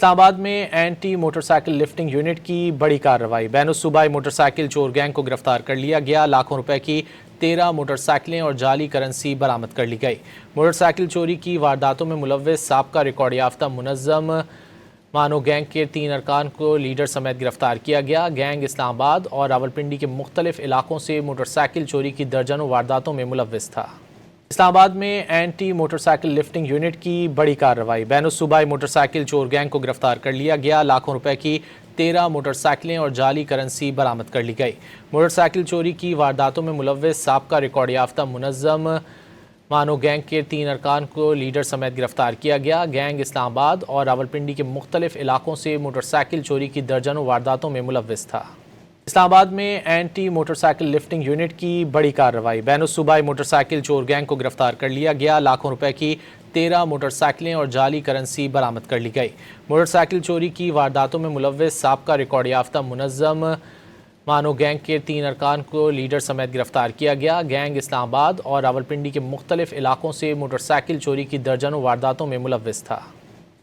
اسلام آباد میں anti motorcycle lifting unit کی بڑی کارروائی۔ بین الصوبائی موٹر سائیکل چور گینگ کو گرفتار کر لیا گیا۔ لاکھوں روپے کی 13 موٹر سائیکلیں اور جعلی کرنسی برآمد کر لی گئی۔ موٹر سائیکل چوری کی وارداتوں میں ملوث سابقہ ریکارڈ یافتہ منظم مانو گینگ کے 3 ارکان کو لیڈر سمیت گرفتار کیا گیا۔ گینگ اسلام آباد اور راولپنڈی کے مختلف علاقوں سے موٹر سائیکل چوری کی درجنوں وارداتوں میں ملوث تھا۔ اسلام آباد میں anti motorcycle lifting unit کی بڑی کارروائی۔ بین الصوبائی موٹر سائیکل چور گینگ کو گرفتار کر لیا گیا۔ لاکھوں روپے کی 13 موٹر سائیکلیں اور جعلی کرنسی برآمد کر لی گئی۔ موٹر سائیکل چوری کی وارداتوں میں ملوث سابقہ ریکارڈ یافتہ منظم مانو گینگ کے 3 ارکان کو لیڈر سمیت گرفتار کیا گیا۔ گینگ اسلام آباد اور راولپنڈی کے مختلف علاقوں سے موٹر سائیکل چوری کی درجنوں وارداتوں میں ملوث تھا۔ اسلام آباد میں anti motorcycle lifting unit کی بڑی کارروائی۔ بین الصوبائی موٹر سائیکل چور گینگ کو گرفتار کر لیا گیا۔ لاکھوں روپے کی 13 موٹر سائیکلیں اور جعلی کرنسی برآمد کر لی گئی۔ موٹر سائیکل چوری کی وارداتوں میں ملوث سابقہ ریکارڈ یافتہ منظم مانو گینگ کے 3 ارکان کو لیڈر سمیت گرفتار کیا گیا۔ گینگ اسلام آباد اور راولپنڈی کے مختلف علاقوں سے موٹر سائیکل چوری کی درجنوں وارداتوں میں ملوث تھا۔